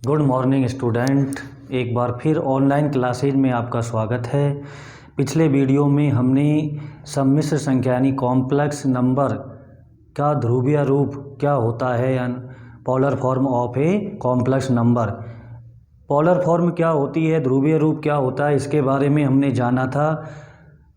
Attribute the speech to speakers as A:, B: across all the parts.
A: Good morning student, एक बार फिर online classes में आपका स्वागत है। पिछले वीडियो में हमने सम्मिश्र संख्या यानी कॉम्प्लेक्स नंबर का ध्रुवीय रूप क्या होता है यानी polar form of a complex number. Polar form क्या होती है, ध्रुवीय रूप क्या होता है, इसके बारे में हमने जाना था।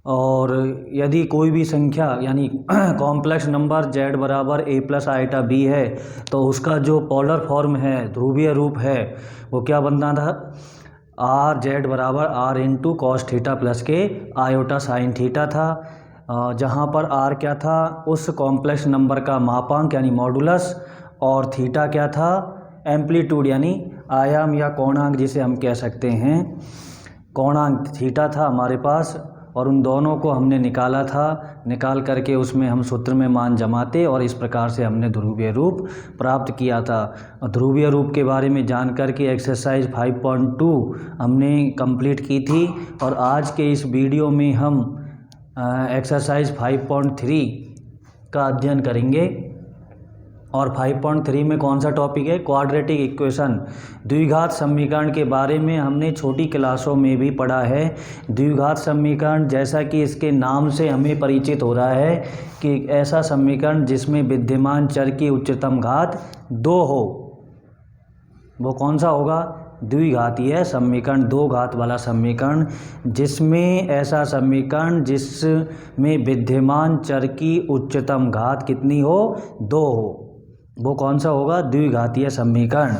A: और यदि कोई भी संख्या यानी कॉम्प्लेक्स नंबर z बराबर a प्लस आइटा b है तो उसका जो पोलर फॉर्म है, ध्रुवीय रूप है, वो क्या बनना था, आर जेड बराबर r into cos theta plus के आयोटा साइन थीटा था। जहाँ पर आर क्या था, उस कॉम्प्लेक्स नंबर का मापांक यानी मॉडुलस, और थीटा क्या था, एम्पलीट्यूड यानी आयाम या कोणांक जिसे हम कह सकते हैं, कोणांक थीटा था हमारे पास। और उन दोनों को हमने निकाला था, निकाल करके उसमें हम सूत्र में मान जमाते और इस प्रकार से हमने ध्रुवीय रूप प्राप्त किया था। ध्रुवीय रूप के बारे में जान करके एक्सरसाइज 5.2 हमने कंप्लीट की थी। और आज के इस वीडियो में हम एक्सरसाइज 5.3 का अध्ययन करेंगे। और 5.3 में कौन सा टॉपिक है, क्वाड्रेटिक इक्वेशन, द्विघात समीकरण के बारे में हमने छोटी क्लासों में भी पढ़ा है। द्विघात समीकरण जैसा कि इसके नाम से हमें परिचित हो रहा है कि ऐसा समीकरण जिसमें विद्यमान चर की उच्चतम घात 2 हो, वो कौन सा होगा, द्विघातीय समीकरण, दो घात वाला समीकरण। जिसमें ऐसा समीकरण जिसमें विद्यमान चर की उच्चतम घात कितनी हो, 2 हो, वो कौन सा होगा, द्विघातीय समीकरण।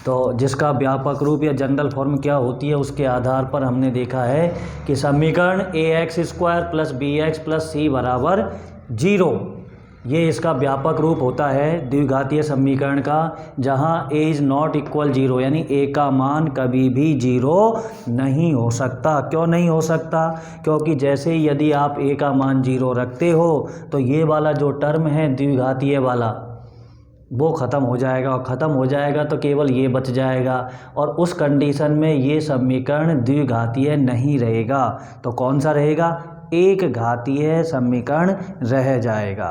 A: तो जिसका व्यापक रूप या जनरल फॉर्म क्या होती है, उसके आधार पर हमने देखा है कि समीकरण ax² plus bx plus c बराबर 0, ये इसका व्यापक रूप होता है द्विघातीय समीकरण का, जहाँ a इज़ नॉट इक्वल 0 यानी a का मान कभी भी 0 नहीं हो सकता। क्यों नहीं हो सकता, क्योंकि जैसे यदि आप a का मान 0 रखते हो तो ये वाला जो टर्म है द्विघातीय वाला वो ख़त्म हो जाएगा, और ख़त्म हो जाएगा तो केवल ये बच जाएगा, और उस कंडीशन में ये समीकरण द्विघातीय नहीं रहेगा। तो कौन सा रहेगा, एक घातीय समीकरण रह जाएगा।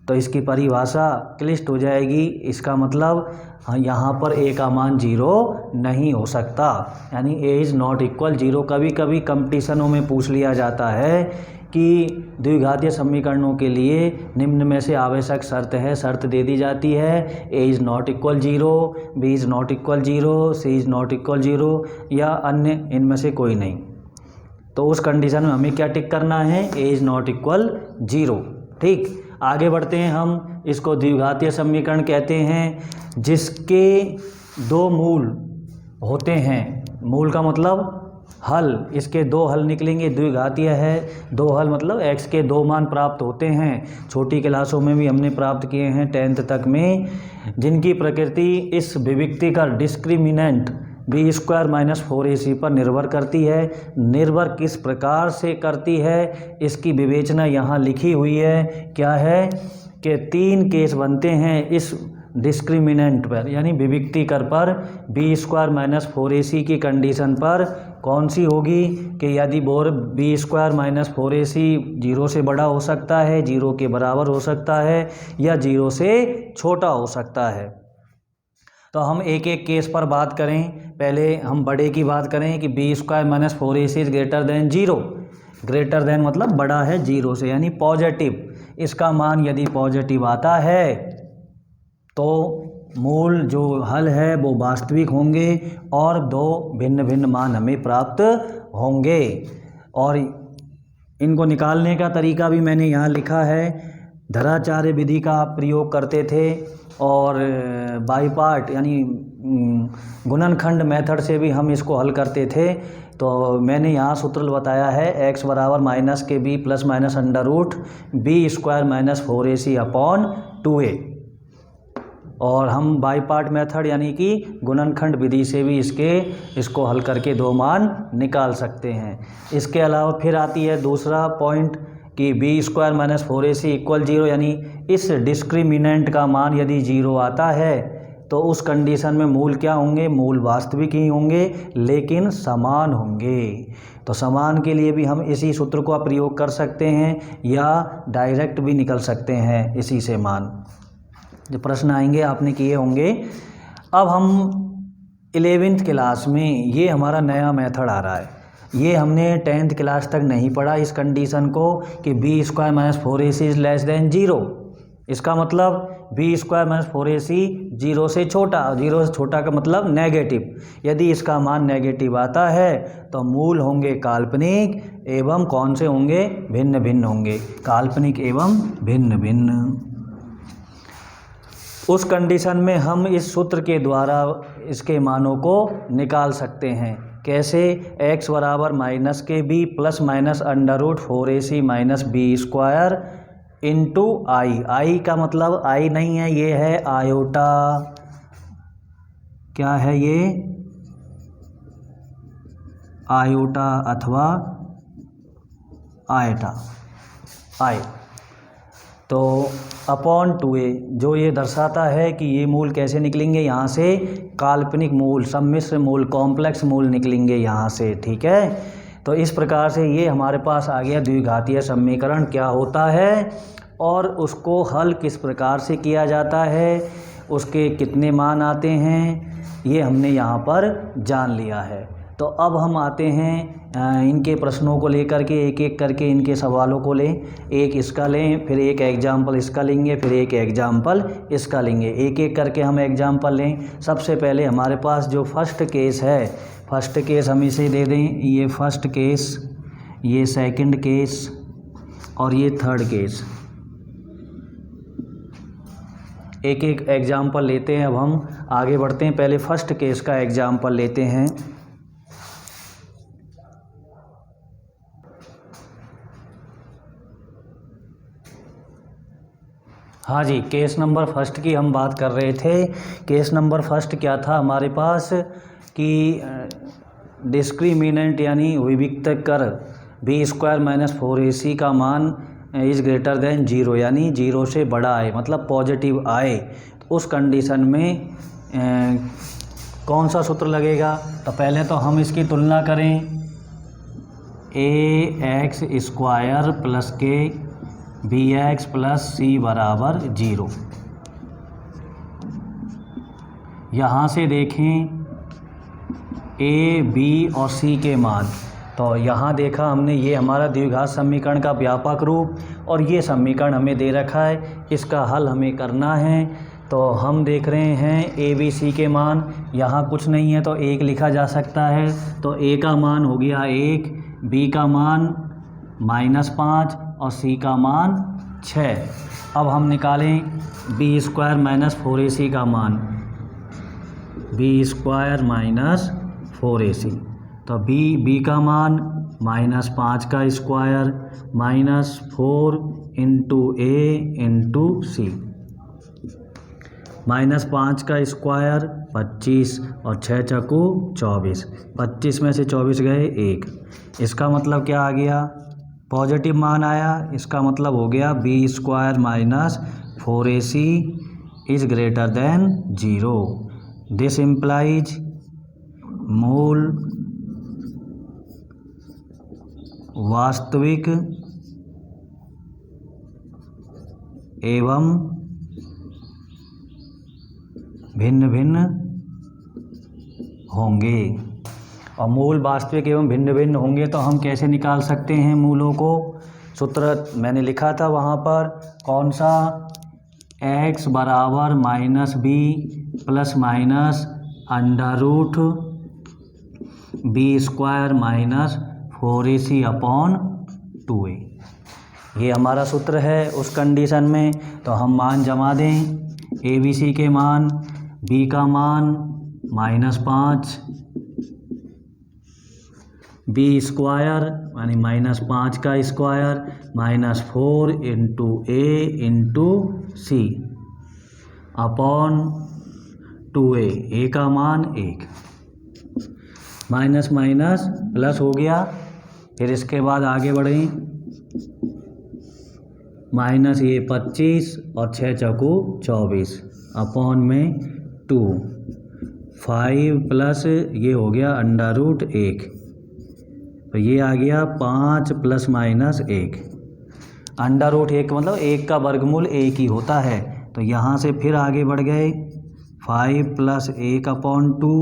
A: तो इसकी परिभाषा क्लिष्ट हो जाएगी। इसका मतलब यहाँ पर a का मान 0 नहीं हो सकता, यानी a इज़ नॉट इक्वल 0। कभी कभी कंपटीशनों में पूछ लिया जाता है कि द्विघातीय समीकरणों के लिए निम्न में से आवश्यक शर्त है, शर्त दे दी जाती है a is not equal 0, b is not equal 0, c is not equal 0 या अन्य इनमें से कोई नहीं। तो उस कंडीशन में हमें क्या टिक करना है, a इज़ नॉट इक्वल 0। ठीक, आगे बढ़ते हैं हम। इसको द्विघातीय समीकरण कहते हैं जिसके दो मूल होते हैं। मूल का मतलब हल, इसके दो हल निकलेंगे। द्विघातीय है, दो हल मतलब x के दो मान प्राप्त होते हैं। छोटी क्लासों में भी हमने प्राप्त किए हैं 10th तक में, जिनकी प्रकृति इस विविक्ति का डिस्क्रिमिनेंट b² माइनस 4ac पर निर्भर करती है। निर्भर किस प्रकार से करती है, इसकी विवेचना यहाँ लिखी हुई है। क्या है कि 3 केस बनते हैं इस डिस्क्रिमिनेंट पर, यानी विविक्ति कर पर। b² माइनस 4ac की कंडीशन पर कौन सी होगी कि यदि बोर b² माइनस 4ac 0 से बड़ा हो सकता है, 0 के बराबर हो सकता है, या 0 से छोटा हो सकता है। तो हम एक एक केस पर बात करें। पहले हम बड़े की बात करें कि b² minus 4ac is greater than 0। Greater than मतलब बड़ा है 0 से, यानी पॉजिटिव। इसका मान यदि पॉजिटिव आता है तो मूल जो हल है वो वास्तविक होंगे और दो भिन्न भिन्न मान हमें प्राप्त होंगे। और इनको निकालने का तरीका भी मैंने यहाँ लिखा है। धराचार्य विधि का आप प्रयोग करते थे, और बाई पार्ट यानी गुणनखंड मेथड से भी हम इसको हल करते थे। तो मैंने यहाँ सूत्र बताया है, x बराबर माइनस के b plus minus under root b² minus 4ac upon 2a। और हम बाई पार्ट मेथड यानी कि गुणनखंड विधि से भी इसको हल करके दो मान निकाल सकते हैं। इसके अलावा फिर आती है दूसरा पॉइंट कि b² माइनस 4ac इक्वल 0, यानी इस डिस्क्रिमिनेंट का मान यदि 0 आता है तो उस कंडीशन में मूल क्या होंगे, मूल वास्तविक ही होंगे लेकिन समान होंगे। तो समान के लिए भी हम इसी सूत्र का प्रयोग कर सकते हैं या डायरेक्ट भी निकल सकते हैं इसी से मान। जो प्रश्न आएंगे आपने किए होंगे। अब हम 11th क्लास में ये हमारा नया मेथड आ रहा है। ये हमने 10th क्लास तक नहीं पढ़ा इस कंडीशन को कि b square minus 4ac is less than 0। इसका मतलब बी स्क्वायर माइनस 4ac 0 से छोटा, 0 से छोटा का मतलब नेगेटिव। यदि इसका मान नेगेटिव आता है तो मूल होंगे काल्पनिक एवं कौन से होंगे, भिन्न भिन्न होंगे, काल्पनिक एवं भिन्न भिन्न। उस कंडीशन में हम इस सूत्र के द्वारा इसके मानों को निकाल सकते हैं। कैसे? x बराबर माइनस के b plus minus under root 4ac minus b square into i. I का मतलब आई नहीं है, ये है आयोटा। क्या है ये? आयोटा अथवा आयटा, आई। तो अपॉन 2a जो ये दर्शाता है कि ये मूल कैसे निकलेंगे, यहाँ से काल्पनिक मूल, सम्मिश्र मूल, कॉम्प्लेक्स मूल निकलेंगे यहाँ से। ठीक है, तो इस प्रकार से ये हमारे पास आ गया द्विघातीय समीकरण क्या होता है और उसको हल किस प्रकार से किया जाता है, उसके कितने मान आते हैं, ये हमने यहाँ पर जान लिया है। तो अब हम आते हैं इनके प्रश्नों को लेकर के, एक एक करके इनके सवालों को लें। एक इसका लें, फिर एक एग्जाम्पल इसका लेंगे, फिर एक एग्जाम्पल इसका लेंगे। एक एक करके हम एग्जाम्पल लें। सबसे पहले हमारे पास जो फर्स्ट केस है, फर्स्ट केस हम इसे दे दें, ये फर्स्ट केस, ये सेकंड केस और ये थर्ड केस। एक एक एग्जाम्पल लेते हैं। अब हम आगे बढ़ते हैं। पहले फर्स्ट केस का एग्जाम्पल लेते हैं। हाँ जी, केस नंबर फर्स्ट की हम बात कर रहे थे। केस नंबर फर्स्ट क्या था हमारे पास कि डिस्क्रिमिनेंट यानी विविक्त कर बी स्क्वायर माइनस 4ac का मान इज़ ग्रेटर देन 0 यानी 0 से बड़ा आए, मतलब पॉजिटिव आए। तो उस कंडीशन में कौन सा सूत्र लगेगा? तो पहले तो हम इसकी तुलना करें। ax स्क्वायर प्लस के bx प्लस c बराबर 0। यहाँ से देखें a, b और c के मान। तो यहाँ देखा हमने, ये हमारा द्विघात समीकरण का व्यापक रूप और ये समीकरण हमें दे रखा है, इसका हल हमें करना है। तो हम देख रहे हैं a, b, c के मान। यहाँ कुछ नहीं है तो 1 लिखा जा सकता है। तो a का मान हो गया 1, b का मान -5 और c का मान 6। अब हम निकालें बी स्क्वायर माइनस 4ac का मान, बी स्क्वायर माइनस 4ac। तो b का मान -5 का square -4 into a into c, -5 का स्क्वायर 25 और 6 चक्कू 24, 25 में से 24 गए 1। इसका मतलब क्या आ गया? पॉजिटिव मान आया। इसका मतलब हो गया b square minus 4ac is greater than 0। This implies मूल वास्तविक एवं भिन्न भिन्न होंगे। और मूल वास्तविक एवं भिन्न भिन्न होंगे तो हम कैसे निकाल सकते हैं मूलों को? सूत्र मैंने लिखा था वहाँ पर, कौन सा? x बराबर minus b plus minus under root b square minus 4ac upon 2a। ये हमारा सूत्र है उस कंडीशन में। तो हम मान जमा दें, abc के मान, b का मान -5, बी स्क्वायर यानी -5 का square -4 into a into c upon 2a, a का मान 1। माइनस माइनस प्लस हो गया। फिर इसके बाद आगे बढ़ें, माइनस ये 25 और 6 चौकू 24 अपॉन में 2, 5 प्लस ये हो गया अंडर रूट 1। तो ये आ गया 5 प्लस माइनस 1। अंडर रूट 1 मतलब 1 का वर्गमूल 1 ही होता है। तो यहाँ से फिर आगे बढ़ गए, 5 प्लस 1 अपॉन 2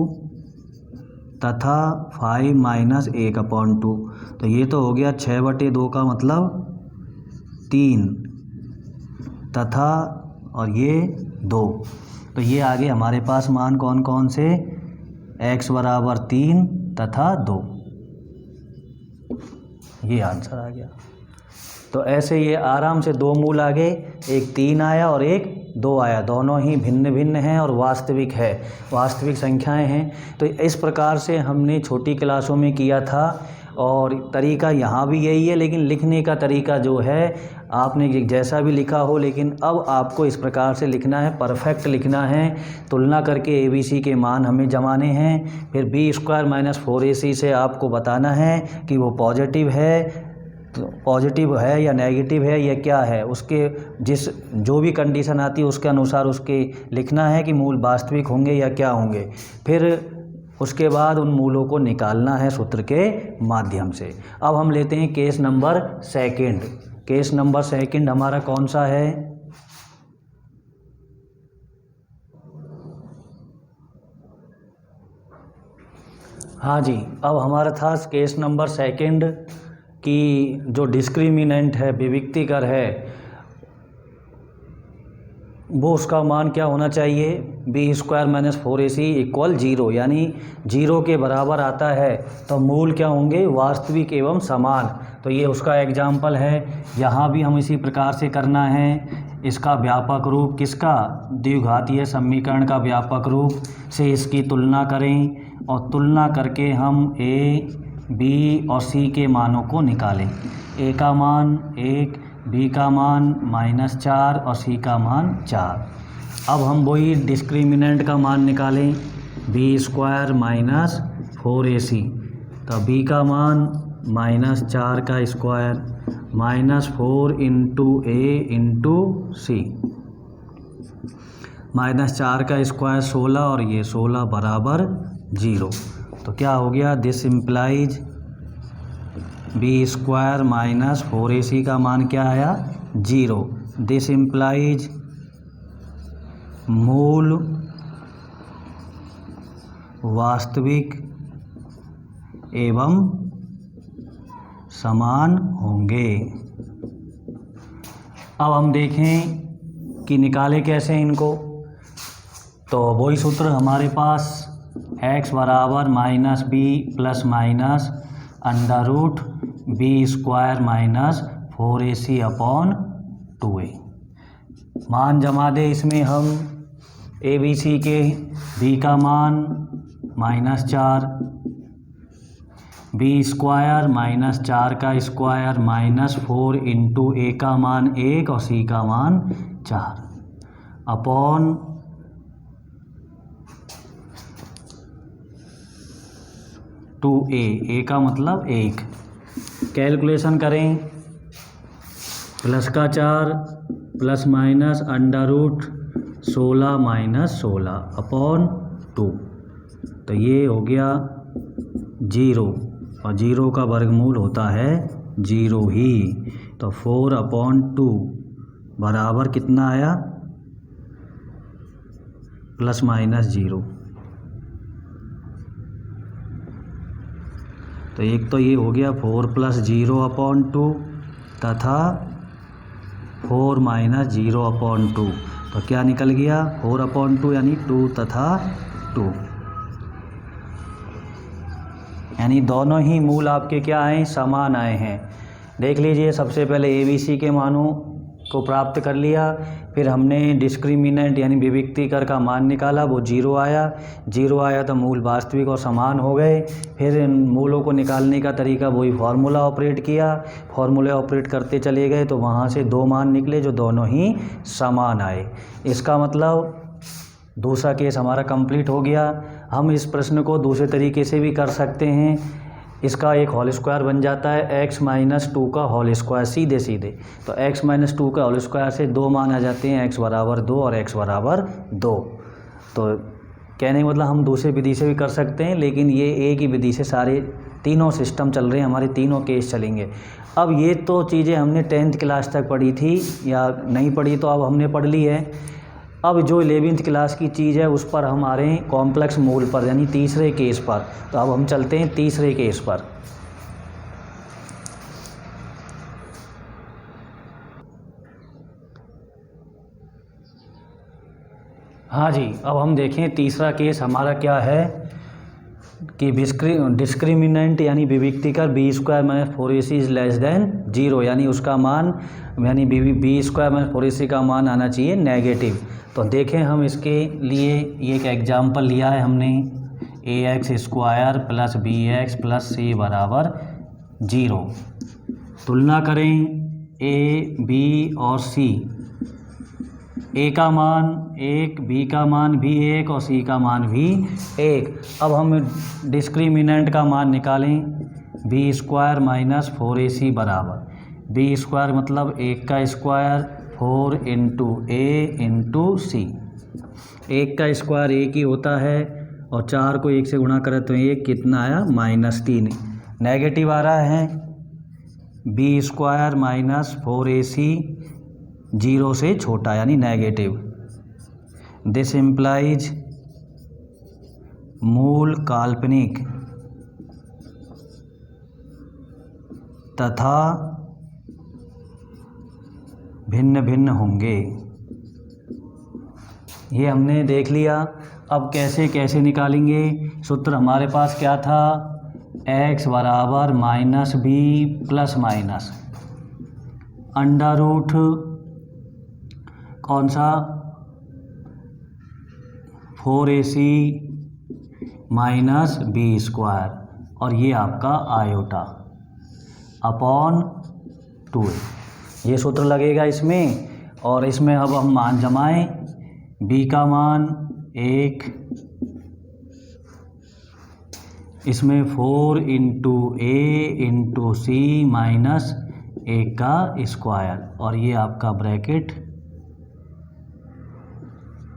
A: तथा 5 माइनस 1/2। तो ये तो हो गया 6/2 का मतलब 3 तथा और ये 2। तो ये आगे हमारे पास मान कौन कौन से, x बराबर 3 तथा 2। ये आंसर आ गया। तो ऐसे ये आराम से दो मूल आ गए, एक 3 आया और एक 2 आया, दोनों ही भिन्न भिन्न हैं और वास्तविक है, वास्तविक संख्याएं हैं। तो इस प्रकार से हमने छोटी क्लासों में किया था और तरीका यहाँ भी यही है, लेकिन लिखने का तरीका जो है आपने जैसा भी लिखा हो, लेकिन अब आपको इस प्रकार से लिखना है, परफेक्ट लिखना है। तुलना करके ABC के मान हमें जमाने हैं, फिर B² - 4AC से आपको बताना है कि वो पॉजिटिव है, तो पॉजिटिव है या नेगेटिव है या क्या है, उसके जो भी कंडीशन आती है उसके अनुसार उसके लिखना है कि मूल वास्तविक होंगे या क्या होंगे। फिर उसके बाद उन मूलों को निकालना है सूत्र के माध्यम से। अब हम लेते हैं case number second. Case number second हमारा कौन सा है? हाँ जी, अब हमारा था केस नंबर सेकंड कि जो डिस्क्रिमिनेंट है, विविक्तिकर है, वो उसका मान क्या होना चाहिए? B² - 4AC = 0, यानी 0 के बराबर आता है तो मूल क्या होंगे? वास्तविक एवं समान। तो ये उसका एग्जाम्पल है। यहाँ भी हम इसी प्रकार से करना है। इसका व्यापक रूप किसका? द्विघातीय समीकरण का व्यापक रूप से इसकी तुलना करें और तुलना करके हम A, B और C के मानों को निकालें। A का मान 1, B का मान -4 और C का मान 4। अब हम वही डिस्क्रिमिनेंट का मान निकालें, B² - 4AC। तो B का मान -4 का स्क्वायर -4 × A × C, -4 का स्क्वायर 16 और ये 16 बराबर 0। तो क्या हो गया? दिस इम्प्लाइज B² - 4AC का मान क्या आया? 0। दिस इम्प्लाइज मूल वास्तविक एवं समान होंगे। अब हम देखें कि निकाले कैसे इनको। तो वही सूत्र हमारे पास, x बराबर -b + (√B² - 4AC/2a। मान जमा दे इसमें हम ABC के। B का मान -4, B² - 4 का स्क्वायर -4 × A का मान 1 और C का मान 4 अपॉन 2A। A का मतलब 1। कैलकुलेशन करें, प्लस का 4 प्लस माइनस √16 - 16 अपॉन 2। तो ये हो गया 0 और 0 का वर्गमूल होता है 0 ही। तो 4/2 बराबर कितना आया? ±0। तो एक तो ये हो गया 4 + 0/2 तथा 4 - 0/2। तो क्या निकल गया? 4/2 यानी 2 तथा 2, यानी दोनों ही मूल आपके क्या आए? समान आए हैं। देख लीजिए, सबसे पहले ABC के मानों को प्राप्त कर लिया, फिर हमने डिस्क्रिमिनेंट यानी विविक्तिकर का मान निकाला, वो 0 आया। 0 आया तो मूल वास्तविक और समान हो गए। फिर इन मूलों को निकालने का तरीका वही फार्मूला ऑपरेट किया, फार्मूला ऑपरेट करते चले गए तो वहाँ से 2 मान निकले जो दोनों ही समान आए। इसका मतलब दूसरा केस हमारा कंप्लीट हो गया। हम इस प्रश्न को दूसरे तरीके से भी कर सकते हैं। इसका एक होल स्क्वायर बन जाता है x - 2 का होल स्क्वायर, सीधे सीधे। तो x - 2 का होल स्क्वायर से 2 मान आ जाते हैं, x बराबर 2 और x बराबर 2। तो कहने का मतलब हम दूसरे विधि से भी कर सकते हैं, लेकिन ये एक ही विधि से सारे तीनों सिस्टम चल रहे हैं, हमारे तीनों केस चलेंगे। अब ये तो चीज़ें हमने 10th क्लास तक पढ़ी थी या नहीं पढ़ी, तो अब हमने पढ़ ली है। अब जो 11वीं क्लास की चीज़ है उस पर हम आ रहे हैं कॉम्प्लेक्स मूल पर, यानी तीसरे केस पर। तो अब हम चलते हैं तीसरे केस पर। हाँ जी, अब हम देखें तीसरा केस हमारा क्या है कि डिस्क्रिमिनेंट यानी विविक्तिकर b square minus 4ac is less than 0, यानी उसका मान यानी बी स्क्वायर माइनस 4ac का मान आना चाहिए नेगेटिव। तो देखें हम इसके लिए ये एक एग्जाम्पल लिया है हमने, ax square plus bx plus c बराबर 0। तुलना करें a b और c, a का मान 1, b का मान भी 1 और c का मान भी 1। अब हम डिस्क्रिमिनेंट का मान निकालें, बी स्क्वायर माइनस 4ac बराबर बी स्क्वायर मतलब 1 का स्क्वायर 4 इंटू ए इंटू सी। 1 का स्क्वायर 1 ही होता है और 4 को 1 से गुणा करें तो 1 कितना आया -3। नेगेटिव आ रहा है बी स्क्वायर माइनस 4ac 0 से छोटा यानी नेगेटिव। दिस इम्प्लाइज मूल काल्पनिक तथा भिन्न भिन्न होंगे। ये हमने देख लिया। अब कैसे कैसे निकालेंगे, सूत्र हमारे पास क्या था, x बराबर minus b plus minus under root कौन सा 4ac माइनस बी स्क्वायर और ये आपका आयोटा अपॉन 2। ये सूत्र लगेगा इसमें। और इसमें अब हम मान जमाएं, b का मान 1, इसमें 4 इंटू ए इंटू सी माइनस 1 का स्क्वायर और ये आपका ब्रैकेट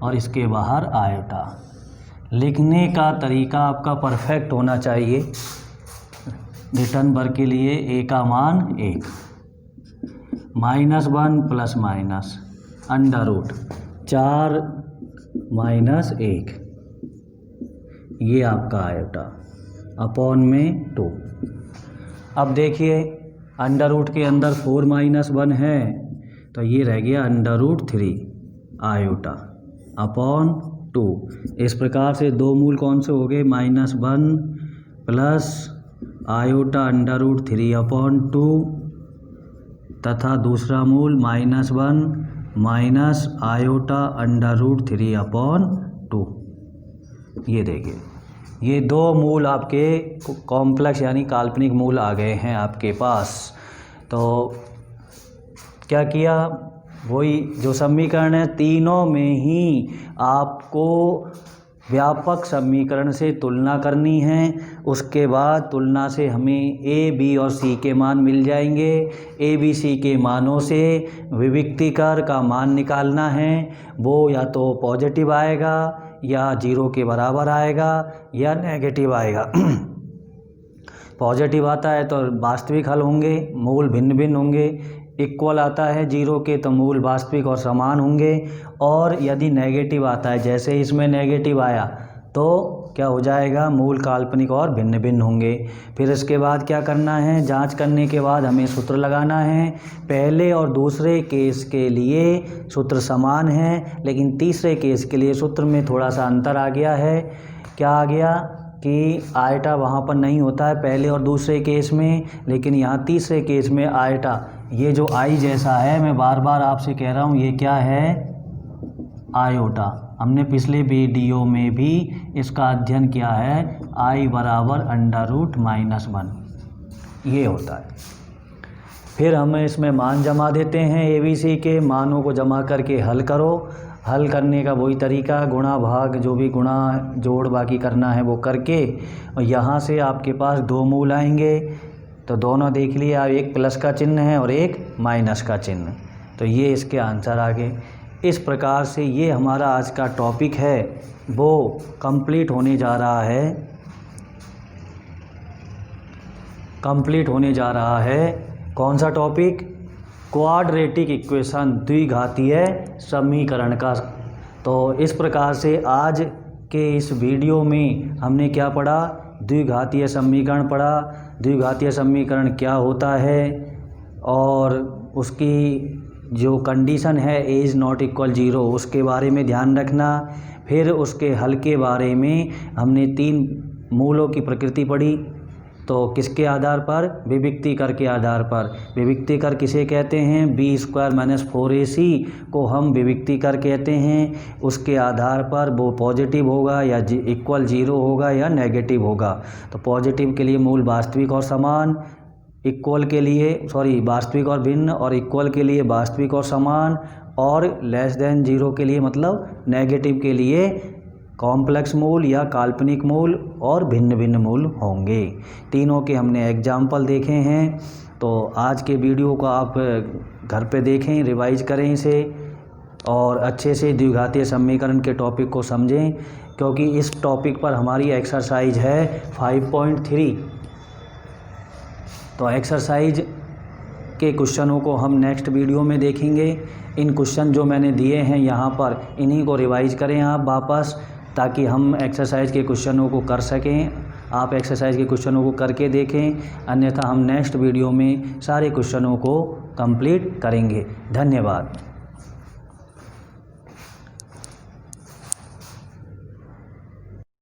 A: और इसके बाहर आयोटा। लिखने का तरीका आपका परफेक्ट होना चाहिए। रिटर्न बर के लिए a का मान 1, -1 plus minus under root 4 minus 1, ये आपका आयोटा अपॉन में 2। अब देखिए अंडर रूट के अंदर 4 माइनस 1 है तो ये रह गया अंडर रूट 3 आयोटा अपॉन 2। इस प्रकार से दो मूल कौन से हो गए, -1 plus iota under root 3 upon 2 तथा दूसरा मूल -1 minus iota under root 3 upon 2। ये देखिए ये दो मूल आपके कॉम्प्लेक्स यानी काल्पनिक मूल आ गए हैं आपके पास। तो क्या किया, वही जो समीकरण है तीनों में ही आपको व्यापक समीकरण से तुलना करनी है। उसके बाद तुलना से हमें ए बी और सी के मान मिल जाएंगे। ए बी सी के मानों से विविक्तिकर का मान निकालना है, वो या तो पॉजिटिव आएगा या 0 के बराबर आएगा या नेगेटिव आएगा। पॉजिटिव आता है तो वास्तविक हल होंगे, मूल भिन्न भिन्न होंगे। इक्वल आता है 0 के तो मूल वास्तविक और समान होंगे। और यदि नेगेटिव आता है, जैसे इसमें नेगेटिव आया, तो क्या हो जाएगा, मूल काल्पनिक और भिन्न भिन्न होंगे। फिर इसके बाद क्या करना है, जांच करने के बाद हमें सूत्र लगाना है। पहले और दूसरे केस के लिए सूत्र समान है, लेकिन तीसरे केस के लिए सूत्र में थोड़ा सा अंतर आ गया है। क्या आ गया कि आयटा वहाँ पर नहीं होता है पहले और दूसरे केस में, लेकिन यहाँ तीसरे केस में आयटा, ये जो आई जैसा है, मैं बार बार आपसे कह रहा हूँ, ये क्या है, आयोटा। हमने पिछले वीडियो में भी इसका अध्ययन किया है। आई बराबर अंडर रूट -1 ये होता है। फिर हम इसमें मान जमा देते हैं, ए बी सी के मानों को जमा करके हल करो। हल करने का वही तरीका, गुणा भाग, जो भी गुणा जोड़ बाकी करना है वो करके, और यहाँ से आपके पास दो मूल आएंगे। तो दोनों देख लिए, अब एक प्लस का चिन्ह है और एक माइनस का चिन्ह, तो ये इसके आंसर आ गए। इस प्रकार से ये हमारा आज का टॉपिक है वो कंप्लीट होने जा रहा है। कौन सा टॉपिक, क्वाड्रेटिक इक्वेशन, द्विघातीय समीकरण का तो इस प्रकार से आज के इस वीडियो में हमने क्या पढ़ा, द्विघातीय समीकरण पढ़ा। द्विघातीय समीकरण क्या होता है और उसकी जो कंडीशन है a इज़ नॉट इक्वल 0 उसके बारे में ध्यान रखना। फिर उसके हल के बारे में हमने 3 मूलों की प्रकृति पढ़ी। तो किसके आधार पर, विविक्ति कर के आधार पर। विविक्ति कर किसे कहते हैं, b² - 4ac को हम विविक्ति कर कहते हैं। उसके आधार पर वो पॉजिटिव होगा या इक्वल 0 होगा या नेगेटिव होगा। तो पॉजिटिव के लिए मूल वास्तविक और समान, इक्वल के लिए वास्तविक और भिन्न, और इक्वल के लिए वास्तविक और समान, और लेस देन 0 के लिए मतलब नेगेटिव के लिए कॉम्प्लेक्स मूल या काल्पनिक मूल और भिन्न भिन्न मूल होंगे। तीनों के हमने एग्जाम्पल देखे हैं। तो आज के वीडियो को आप घर पे देखें, रिवाइज करें इसे और अच्छे से द्विघातीय समीकरण के टॉपिक को समझें, क्योंकि इस टॉपिक पर हमारी एक्सरसाइज है 5.3। तो एक्सरसाइज के क्वेश्चनों को हम नेक्स्ट वीडियो में देखेंगे। इन क्वेश्चन जो मैंने दिए हैं यहाँ पर, इन्हीं को रिवाइज करें आप वापस, ताकि हम एक्सरसाइज के क्वेश्चनों को कर सकें। आप एक्सरसाइज के क्वेश्चनों को करके देखें, अन्यथा हम नेक्स्ट वीडियो में सारे क्वेश्चनों को कंप्लीट करेंगे। धन्यवाद।